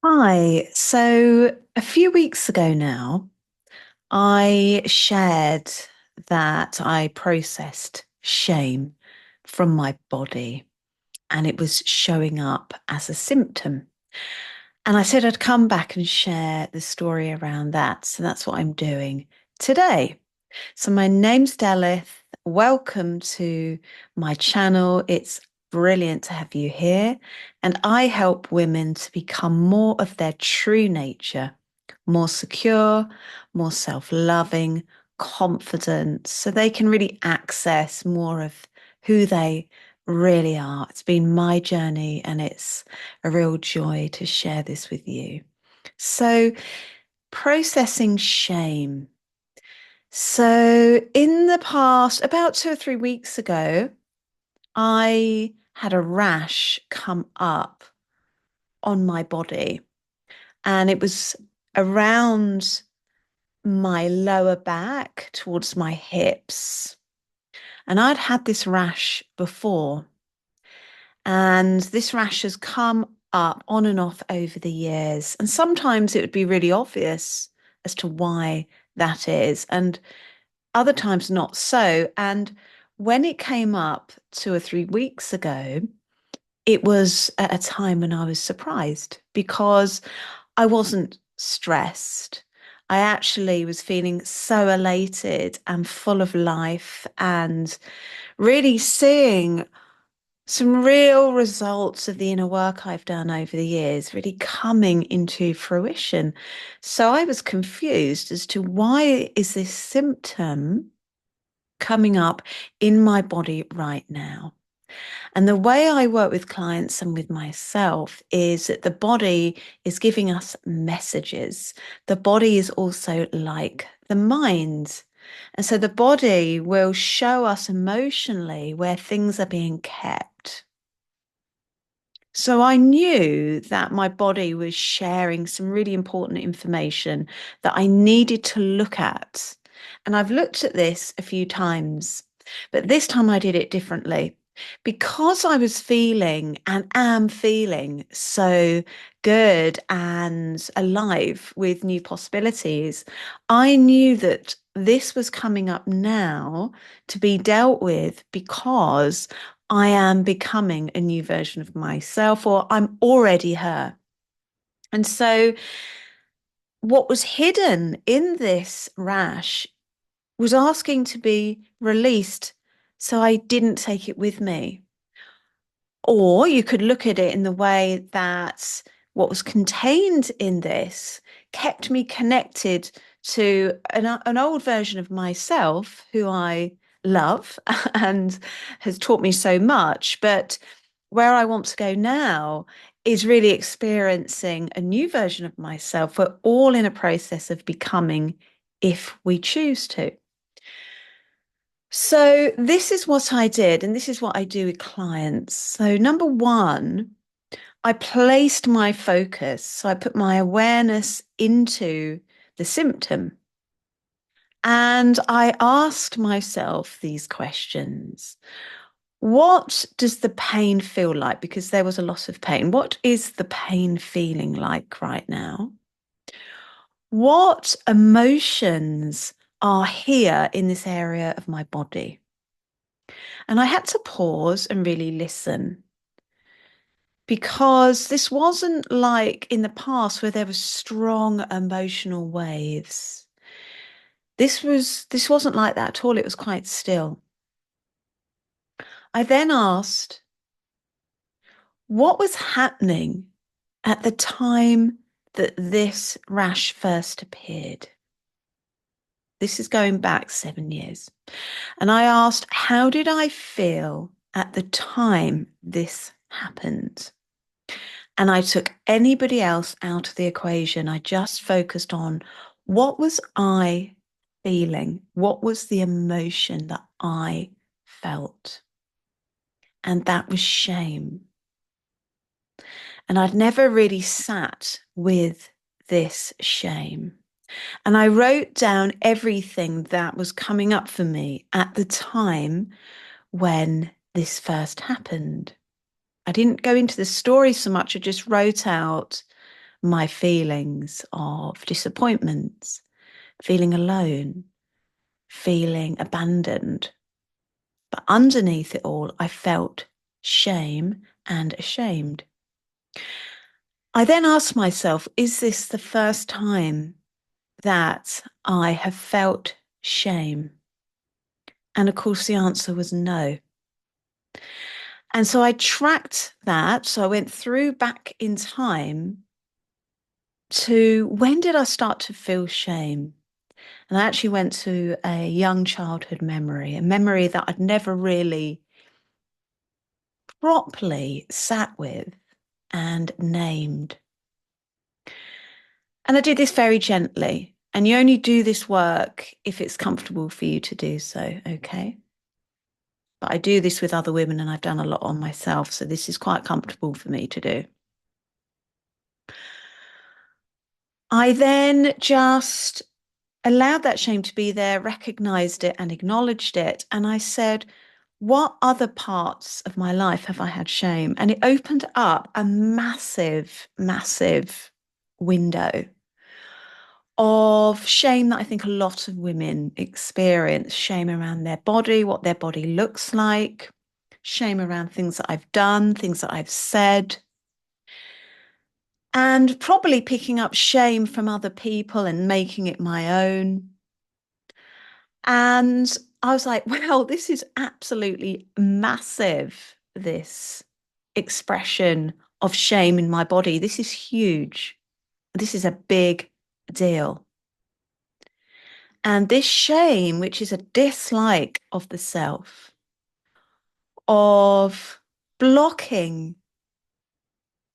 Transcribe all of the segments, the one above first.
Hi. So a few weeks ago now, I shared that I processed shame from my body and it was showing up as a symptom. And I said I'd come back and share the story around that. So that's what I'm doing today. So my name's Delith. Welcome to my channel. It's brilliant to have you here. And I help women to become more of their true nature, more secure, more self-loving, confident, so they can really access more of who they really are. It's been my journey and it's a real joy to share this with you. So, processing shame. So, in the past, about 2 or 3 weeks ago, I had a rash come up on my body, and it was around my lower back towards my hips. And I'd had this rash before, and this rash has come up on and off over the years. And sometimes it would be really obvious as to why that is. And other times not so. And when it came up 2 or 3 weeks ago, it was at a time when I was surprised because I wasn't stressed. I actually was feeling so elated and full of life and really seeing some real results of the inner work I've done over the years really coming into fruition. So I was confused as to why is this symptom coming up in my body right now. And the way I work with clients and with myself is that the body is giving us messages. The body is also like the mind. And so the body will show us emotionally where things are being kept. So I knew that my body was sharing some really important information that I needed to look at. And I've looked at this a few times, but this time I did it differently. Because I was feeling and am feeling so good and alive with new possibilities, I knew that this was coming up now to be dealt with because I am becoming a new version of myself, or I'm already her. And so, what was hidden in this rash was asking to be released so I didn't take it with me. Or you could look at it in the way that what was contained in this kept me connected to an old version of myself who I love and has taught me so much. But where I want to go now is really experiencing a new version of myself. We're all in a process of becoming if we choose to. So, this is what I did, and this is what I do with clients. So, number one, I placed my focus. So, I put my awareness into the symptom. And I asked myself these questions. What does the pain feel like? Because there was a lot of pain. What is the pain feeling like right now? What emotions are here in this area of my body? And I had to pause and really listen because this wasn't like in the past where there were strong emotional waves. This wasn't like that at all. It was quite still. I then asked, what was happening at the time that this rash first appeared? This is going back 7 years. And I asked, how did I feel at the time this happened? And I took anybody else out of the equation. I just focused on what was I feeling? What was the emotion that I felt? And that was shame. And I'd never really sat with this shame. And I wrote down everything that was coming up for me at the time when this first happened. I didn't go into the story so much. I just wrote out my feelings of disappointments, feeling alone, feeling abandoned. But underneath it all, I felt shame and ashamed. I then asked myself, is this the first time that I have felt shame? And of course, the answer was no. And so I tracked that. So I went through back in time to when did I start to feel shame? And I actually went to a young childhood memory, a memory that I'd never really properly sat with and named. And I did this very gently. And you only do this work if it's comfortable for you to do so, okay? But I do this with other women and I've done a lot on myself. So this is quite comfortable for me to do. I then just allowed that shame to be there, recognized it and acknowledged it. And I said, what other parts of my life have I had shame? And it opened up a massive, massive window of shame that I think a lot of women experience. Shame around their body, what their body looks like, shame around things that I've done, things that I've said, and probably picking up shame from other people and making it my own. And I was like, well, this is absolutely massive, this expression of shame in my body. This is huge. This is a big deal. And this shame, which is a dislike of the self, of blocking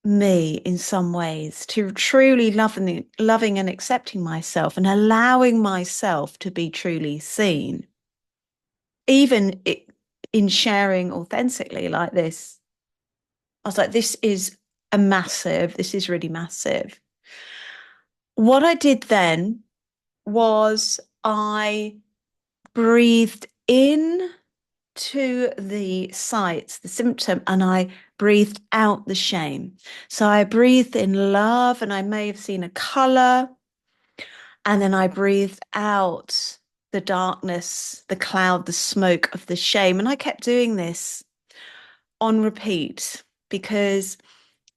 me in some ways to truly loving and accepting myself and allowing myself to be truly seen, even in sharing authentically like this. I was like, this is this is really massive. What I did then was I breathed in to the sites, the symptom, and I breathed out the shame. So I breathed in love and I may have seen a color. And then I breathed out the darkness, the cloud, the smoke of the shame. And I kept doing this on repeat because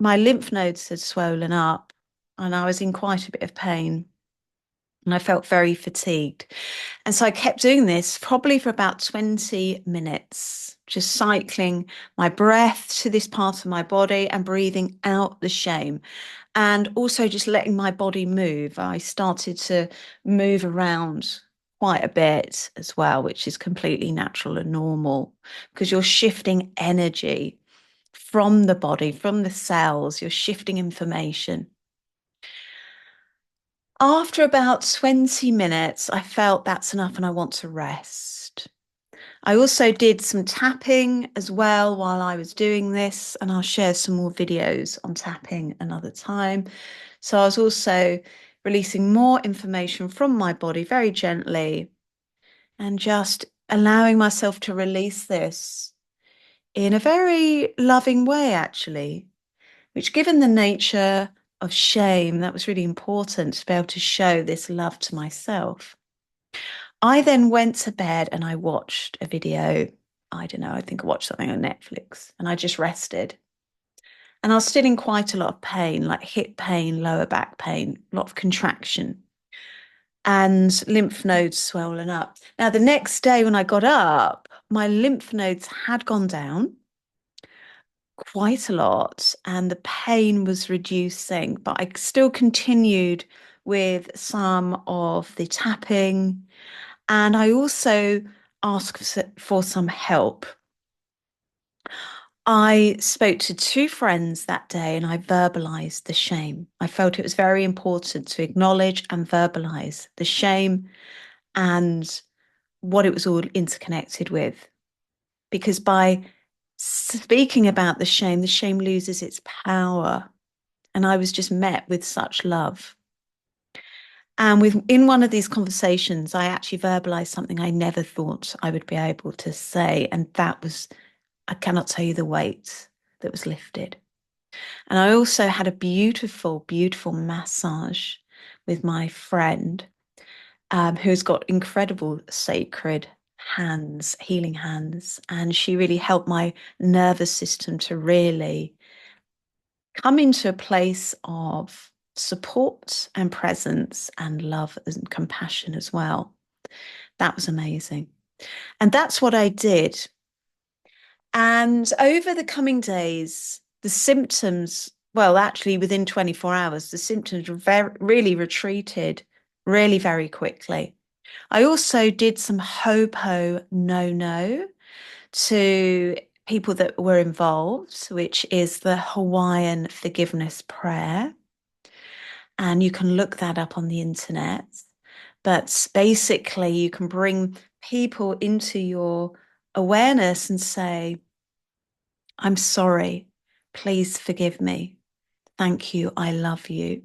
my lymph nodes had swollen up and I was in quite a bit of pain and I felt very fatigued. And so I kept doing this probably for about 20 minutes, just cycling my breath to this part of my body and breathing out the shame. And also just letting my body move. I started to move around quite a bit as well, which is completely natural and normal because you're shifting energy from the body, from the cells, you're shifting information. After about 20 minutes, I felt that's enough and I want to rest. I also did some tapping as well while I was doing this, and I'll share some more videos on tapping another time. So I was also releasing more information from my body very gently and just allowing myself to release this in a very loving way, actually, which, given the nature of shame, that was really important to be able to show this love to myself. I then went to bed and I watched a video. I don't know, I think I watched something on Netflix and I just rested. And I was still in quite a lot of pain, like hip pain, lower back pain, a lot of contraction and lymph nodes swollen up. Now, the next day when I got up, my lymph nodes had gone down quite a lot and the pain was reducing, but I still continued with some of the tapping. And I also asked for some help. I spoke to two friends that day and I verbalized the shame. I felt it was very important to acknowledge and verbalize the shame and what it was all interconnected with. Because by speaking about the shame loses its power. And I was just met with such love. And in one of these conversations, I actually verbalized something I never thought I would be able to say. And that was, I cannot tell you the weight that was lifted. And I also had a beautiful, beautiful massage with my friend who's got incredible sacred hands, healing hands. And she really helped my nervous system to really come into a place of support and presence and love and compassion as well. That was amazing. And that's what I did. And over the coming days, the symptoms, well, actually within 24 hours, the symptoms really retreated really very quickly. I also did some hopo no no to people that were involved, which is the Hawaiian forgiveness prayer. And you can look that up on the internet. But basically, you can bring people into your awareness and say, I'm sorry. Please forgive me. Thank you. I love you.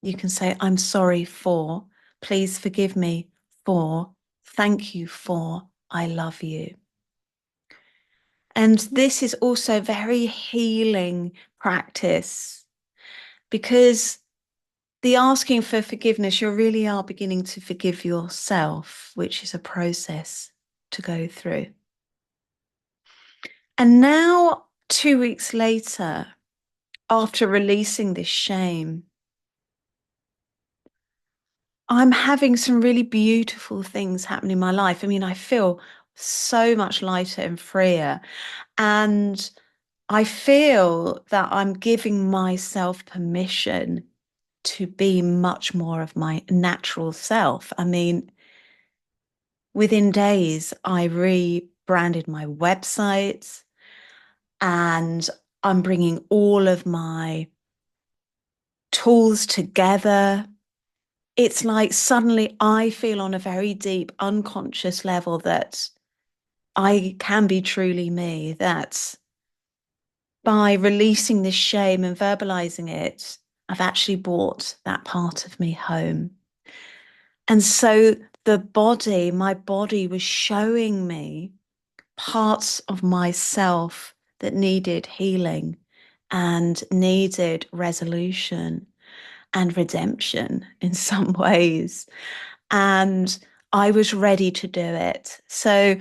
You can say, I'm sorry for, please forgive me for, thank you for, I love you. And this is also very healing practice because the asking for forgiveness, you really are beginning to forgive yourself, which is a process to go through. And now, 2 weeks later, after releasing this shame, I'm having some really beautiful things happen in my life. I mean, I feel so much lighter and freer. And I feel that I'm giving myself permission to be much more of my natural self. I mean, within days, I rebranded my website and I'm bringing all of my tools together. It's like suddenly I feel on a very deep, unconscious level that I can be truly me, that by releasing this shame and verbalizing it, I've actually brought that part of me home. And so my body was showing me parts of myself that needed healing and needed resolution and redemption in some ways. And I was ready to do it. So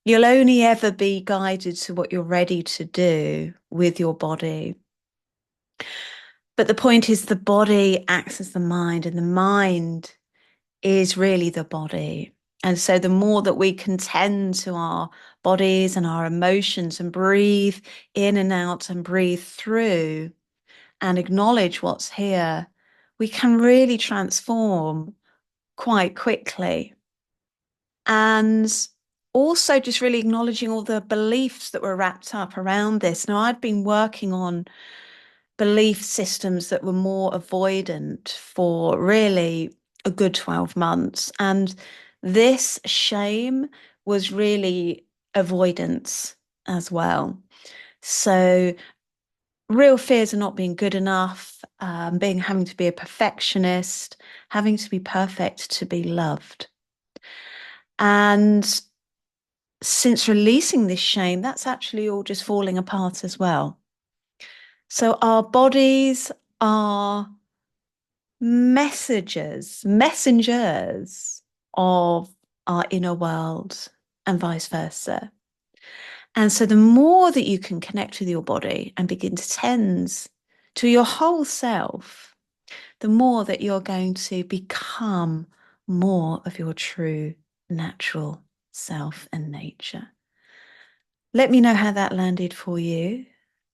you'll only ever be guided to what you're ready to do with your body. But the point is, the body acts as the mind, and the mind is really the body. And so the more that we can tend to our bodies and our emotions and breathe in and out and breathe through and acknowledge what's here, we can really transform quite quickly. And also just really acknowledging all the beliefs that were wrapped up around this. Now, I'd been working on belief systems that were more avoidant for really a good 12 months. And this shame was really avoidance as well. So real fears of not being good enough, having to be a perfectionist, having to be perfect to be loved. And since releasing this shame, that's actually all just falling apart as well. So our bodies are messengers of our inner world and vice versa. And so the more that you can connect with your body and begin to tend to your whole self, the more that you're going to become more of your true natural self and nature. Let me know how that landed for you.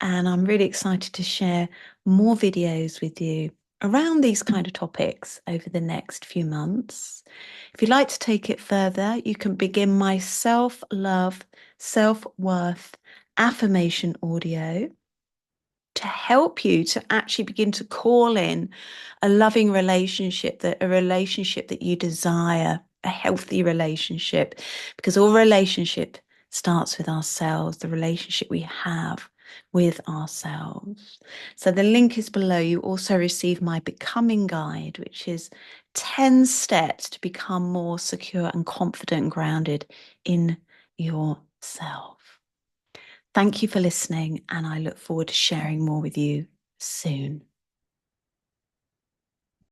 And I'm really excited to share more videos with you around these kind of topics over the next few months. If you'd like to take it further, you can begin my self-love, self-worth affirmation audio to help you to actually begin to call in a loving relationship, a relationship that you desire, a healthy relationship, because all relationship starts with ourselves, the relationship we have with ourselves. So the link is below. You also receive my Becoming Guide, which is 10 steps to become more secure and confident and grounded in yourself. Thank you for listening, and I look forward to sharing more with you soon.